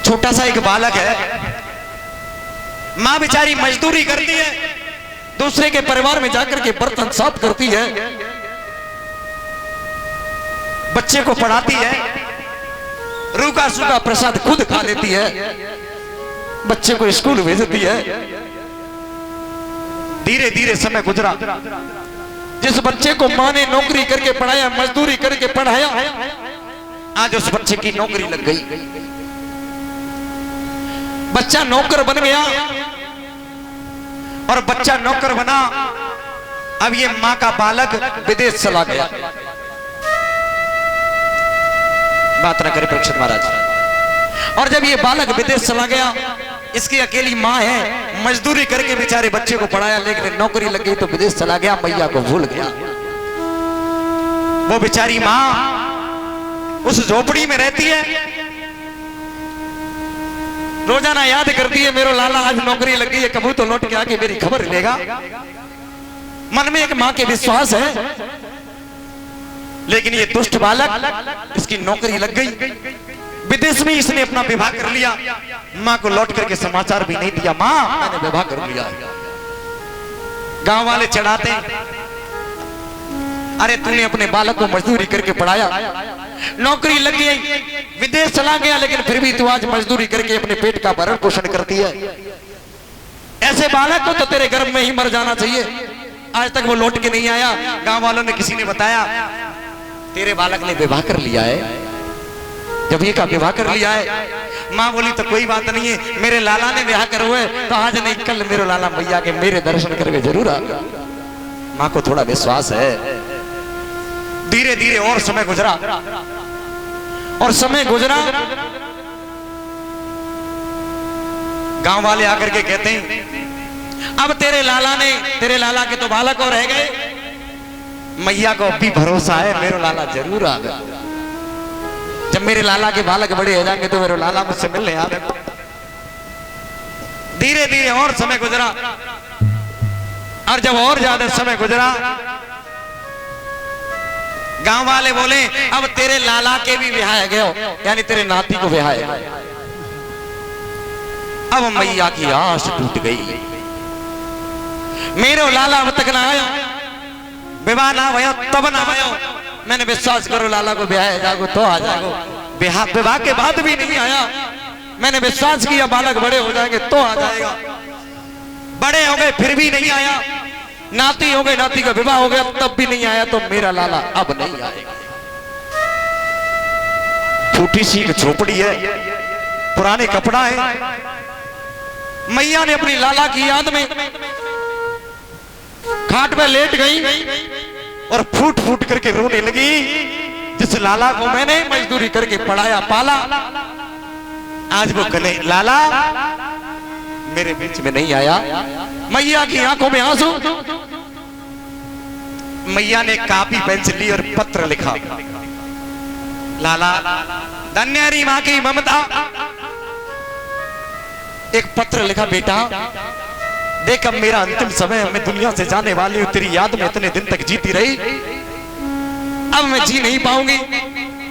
छोटा सा एक बालक है, मां बेचारी मजदूरी करती है, दूसरे के परिवार में जाकर के बर्तन साफ करती है, बच्चे को पढ़ाती है, रूखा सूखा प्रसाद खुद खा लेती है, बच्चे को स्कूल भेजती है। धीरे धीरे समय गुजरा, जिस बच्चे को मां ने नौकरी करके पढ़ाया, मजदूरी करके पढ़ाया, आज उस बच्चे की नौकरी लग गई, बच्चा नौकर बन गया। और बच्चा नौकर बना, अब ये मां का बालक विदेश चला गया। बात ना करे परीक्षित महाराज। और जब ये बालक विदेश चला गया, इसकी अकेली मां है, मजदूरी करके बेचारे बच्चे को पढ़ाया, लेकिन नौकरी लग गई तो विदेश चला गया, मैया को भूल गया। वो बेचारी मां उस झोपड़ी में रहती है, रोजाना याद करती है, मेरा लाला आज नौकरी लग गई है, कबू तो लौट के आके मेरी खबर लेगा। मन में एक मां के विश्वास है, लेकिन ये दुष्ट बालक, इसकी नौकरी लग गई, विदेश में इसने अपना विवाह कर लिया, मां को लौट करके समाचार भी नहीं दिया, मां मैंने विवाह कर लिया। गांव वाले चढ़ाते, अरे तूने अपने बालक को मजदूरी करके पढ़ाया, नौकरी लग गई, विदेश चला गया, लेकिन फिर भी तू आज मजदूरी करके अपने पेट का भरण पोषण करती है। ऐसे बालक को तो तेरे गर्भ में ही मर जाना चाहिए। आज तक वो लौट के नहीं आया। गांव वालों ने, किसी ने बताया, तेरे बालक ने विवाह कर लिया है। जब ये का विवाह कर लिया है, मां बोली तो कोई बात नहीं है, मेरे लाला ने विवाह कर हुए तो आज नहीं कल मेरे लाला मैया के मेरे दर्शन करके जरूर आएगा। मां को थोड़ा विश्वास है। धीरे धीरे और समय गुजरा, और समय गुजरा, गांव वाले आकर के कहते हैं, अब तेरे लाला के तो बालक और रह गए, मैया को अब भी भरोसा है, मेरे लाला जरूर आ गए। जब मेरे लाला के बालक बड़े हो जाएंगे तो मेरे लाला मुझसे मिलने आ गए। धीरे धीरे और समय गुजरा, और जब और ज्यादा समय गुजरा, गांव वाले बोले, अब तेरे लाला के भी ब्याह है गयो, यानी तेरे नाती को ब्याह है। अब मैया की आस टूट गई, मेरे लाला अब तक ना आया, विवाह ना भयो तब ना भयो, मैंने विश्वास करो लाला को ब्याह है जागो तो आ जाएगो, विवाह के बाद भी नहीं आया, मैंने विश्वास किया बालक बड़े हो जाएंगे तो आ जाएगा, बड़े हो गए फिर भी नहीं आया, नाती हो गए, नाती का विवाह हो गया तब भी नहीं आया, तो मेरा लाला अब नहीं आएगा। छोटी सी एक झोपड़ी है, पुराने कपड़ा है, मैया ने अपनी लाला की याद में खाट पे लेट गई और फूट फूट करके रोने लगी। जिस लाला को मैंने मजदूरी करके पढ़ाया पाला, आज वो कले लाला मेरे बीच में नहीं आया। मैया की आंखों में आंसू। मैया ने कापी पेंसिल ली और पत्र लिखा, लाला धन्यरी मां की ममता। एक पत्र लिखा, बेटा देख अब मेरा अंतिम समय, मैं दुनिया से जाने वाली हूं, तेरी याद में इतने दिन तक जीती रही, अब मैं जी नहीं पाऊंगी,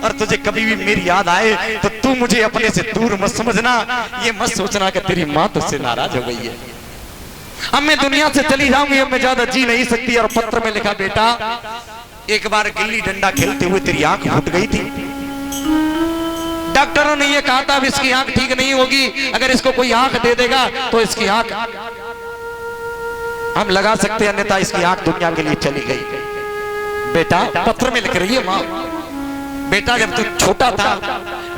और तुझे कभी भी मेरी याद आए तो तू मुझे अपने से दूर मत समझना, ये मत सोचना कि तेरी मां तुझसे नाराज हो गई है। अब मैं दुनिया से चली जाऊंगी, अब मैं ज्यादा जी नहीं सकती। और पत्र में लिखा, बेटा एक बार गिल्ली डंडा खेलते हुए तेरी आंख फूट गई थी, डॉक्टरों ने यह कहा था अब इसकी आंख ठीक नहीं होगी, अगर इसको कोई आंख दे देगा तो इसकी आंख हम लगा सकते हैं, अन्यथा इसकी आंख दुनिया के लिए चली गई। बेटा पत्र में लिख रही है मां, बेटा जब तू छोटा था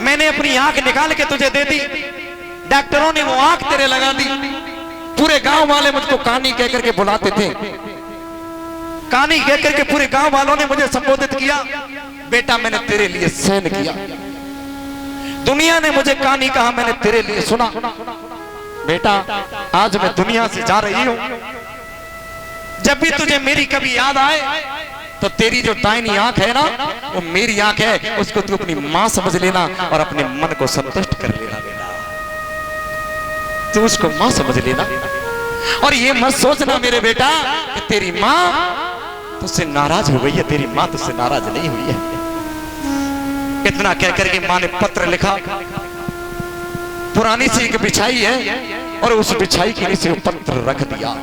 मैंने अपनी आंख निकाल के तुझे दे दी, डॉक्टरों ने वो आंख तेरे लगा दी, पूरे गांव वाले मुझको कहानी कह करके बुलाते थे, कहानी कह करके पूरे गांव वालों ने मुझे संबोधित किया। बेटा मैंने तेरे लिए सहन किया, दुनिया ने मुझे कहानी कहा, मैंने तेरे लिए सुना। बेटा आज मैं दुनिया से जा रही हूं, जब भी तुझे मेरी कभी याद आए तो तेरी जो दाहिनी आंख है ना वो मेरी आंख है, उसको तू अपनी मां समझ लेना और अपने मन को संतुष्ट कर लेना। बेटा तू उसको मां समझ लेना, और ये मत सोचना मेरे बेटा कि तेरी मां तुझसे नाराज हो गई है, तेरी मां तुझसे नाराज नहीं हुई है। इतना कहकर के मां ने पत्र लिखा, पुरानी सी एक बिछाई है और उस बिछाई के नीचे पत्र रख दिया।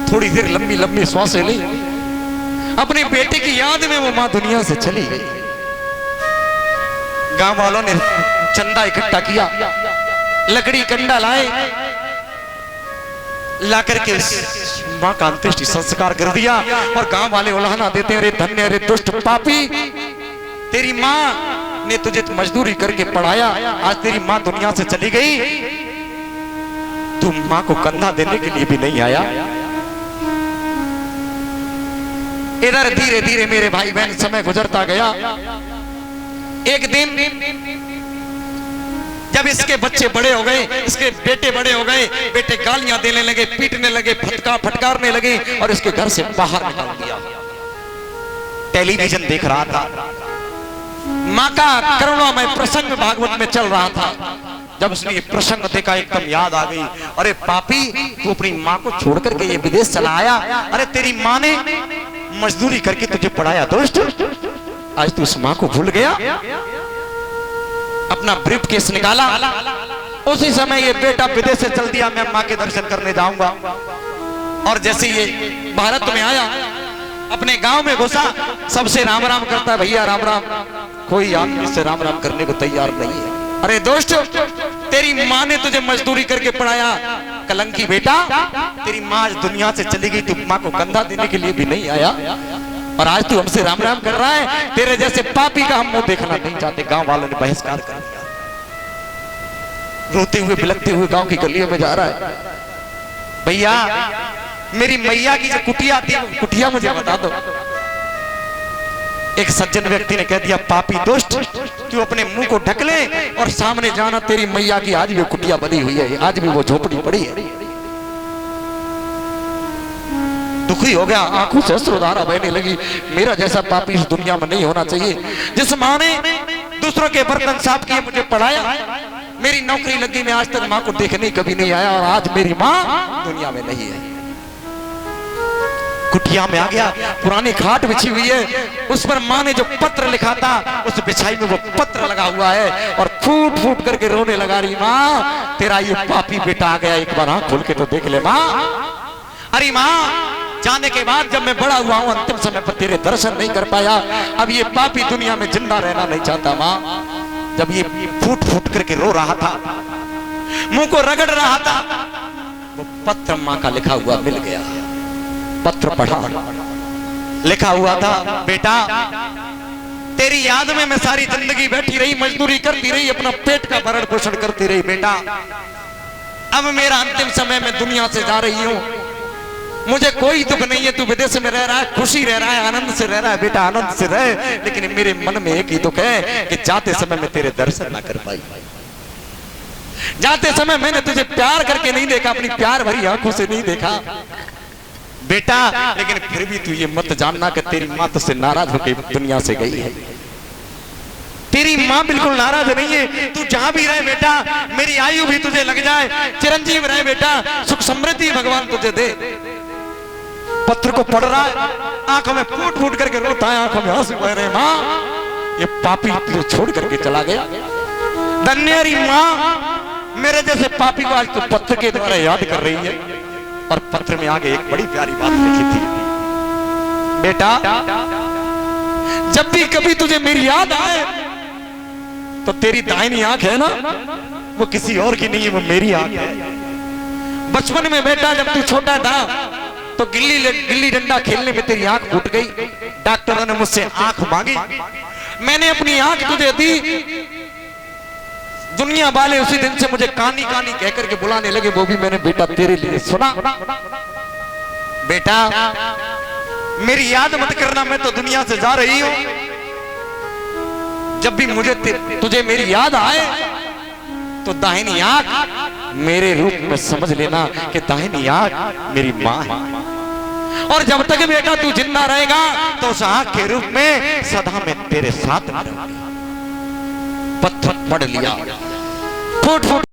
थोड़ी देर लंबी लंबी सांसें ली, अपने बेटे की याद में वो मां दुनिया से चली गई। गांव वालों ने चंदा इकट्ठा किया, लकड़ी कंडा लाए, ला करके मां का अंत्येष्टि संस्कार कर दिया। और गांव वाले उलाहना देते हैं, अरे धन्य, अरे दुष्ट पापी, तेरी मां ने तुझे मजदूरी करके पढ़ाया, आज तेरी मां दुनिया से चली गई, तू मां को कंधा देने के लिए भी नहीं आया। इधर धीरे धीरे मेरे भाई बहन समय गुजरता गया। एक दिन जब इसके बच्चे बड़े हो गए, इसके बेटे बड़े हो गए, बेटे गालियां देने लगे, पीटने लगे, फटकारने लगे और इसके घर से बाहर निकाल दिया। टेलीविजन देख रहा था, मां का करुणामय प्रसंग भागवत में चल रहा था। जब उसने ये प्रसंग देखा एकदम याद आ गई, अरे पापी, तू अपनी मां को छोड़ करके ये विदेश चला आया, अरे तेरी मां ने मजदूरी करके तुझे पढ़ाया, दुष्ट, आज तू उस मां को भूल गया। अपना ब्रीफ केस निकाला, उसी समय ये बेटा विदेश से चल दिया, मैं मां के दर्शन करने जाऊंगा। और जैसे ये भारत में आया, अपने गांव में घुसा, सबसे राम राम करता है, भैया राम राम। कोई आदमी से राम राम करने को तैयार नहीं है। अरे दोस्त, तेरी मां ने तुझे मजदूरी करके पढ़ाया, कलंकी बेटा, तेरी मां आज दुनिया से चली गई, तू मां को कंधा देने के लिए भी नहीं आया और आज तू हमसे राम राम कर रहा है। तेरे जैसे पापी का हम मुंह देखना नहीं चाहते। गांव वालों ने बहिष्कार कर दिया। रोते हुए बिलखते हुए गांव की गलियों में जा रहा है, भैया मेरी मैया की जो कुटिया थी, कुटिया मुझे बता दो। एक सज्जन व्यक्ति ने कह दिया, पापी दुष्ट, तू अपने मुंह को ढक ले और सामने जाना, तेरी मैया की आज भी कुटिया बनी हुई है, आज भी वो झोपड़ी पड़ी है। दुखी हो गया, आंखों से अश्रुधारा बहने लगी। मेरा जैसा पापी इस दुनिया में नहीं होना चाहिए। जिस मां ने दूसरों के बर्तन साफ किए, मुझे पढ़ाया, मेरी नौकरी लगी, मैं आज तक मां को देखने कभी नहीं आया और आज मेरी मां दुनिया में नहीं है। कुटिया में आ गया, पुरानी खाट बिछी हुई है, उस पर मां ने जो पत्र लिखा था, उस बिछाई में वो पत्र लगा हुआ है और फूट फूट करके रोने लगा रही, मां तेरा ये पापी बेटा आ गया, एक बार आंख खोल के तो देख ले मां। अरे मां, जाने के बाद जब मैं बड़ा हुआ हूं, अंतिम समय पर तेरे दर्शन नहीं कर पाया, अब ये पापी दुनिया में जिंदा रहना नहीं चाहता। मां, जब ये फूट फूट करके रो रहा था, मुंह को रगड़ रहा था, वो पत्र मां का लिखा हुआ मिल गया। पत्र पढ़ा, लिखा हुआ था, बेटा तेरी याद में मैं सारी जिंदगी बैठी रही, मजदूरी करती रही, अपना पेट का भरण पोषण करती रही, बेटा अब मेरा अंतिम समय में दुनिया से जा रही हूं, मुझे कोई दुख नहीं है, तू विदेश में रह रहा है, खुशी रह रहा है, आनंद से रह रहा है, बेटा आनंद से रह, लेकिन मेरे मन में एक ही दुख है कि जाते समय मैं तेरे दर्शन ना कर पाई। जाते समय मैंने तुझे प्यार करके नहीं देखा, अपनी प्यार भरी आंखों से नहीं देखा बेटा, लेकिन फिर भी तू ये मत जानना कि तेरी मां तुझसे नाराज होकर दुनिया से गई है। तेरी मां बिल्कुल नाराज नहीं है, तू जहां भी रहे बेटा, मेरी आयु भी तुझे लग जाए, चिरंजीव रहे बेटा, सुख समृद्धि भगवान तुझे दे। पत्र को पढ़ रहा है, आंखों में फूट फूट करके रोता है, आंखों में आंसू बह रहे, मां ये पापी तुझे छोड़ करके चला गया। धन्यरी मां, मेरे जैसे पापी को आज तो पत्र के द्वारा याद कर रही है। और पत्र में आगे एक बड़ी प्यारी बात लिखी थी, बेटा जब भी कभी तुझे मेरी याद आए तो तेरी दाहिनी आंख है ना, वो किसी और की नहीं है, वो मेरी आंख है। बचपन में बेटा जब तू छोटा था तो गिल्ली डंडा खेलने में तेरी आंख फूट गई, डॉक्टरों ने मुझसे आंख मांगी, मैंने अपनी आंख तुझे दी। दुनिया वाले उसी दिन से मुझे कानी कानी कहकर के बुलाने लगे, वो भी मैंने बेटा तेरे लिए सुना। बेटा मेरी याद मत करना, मैं तो दुनिया से जा रही हूं, जब भी मुझे तुझे मेरी याद आए तो दाहिनी आंख मेरे रूप में समझ लेना कि दाहिनी आंख मेरी मां है। और जब तक बेटा तू जिंदा रहेगा तो उस आंख के रूप में सदा में तेरे साथ में रहूंगी। पत्थर पढ़ लिया, फूट फूट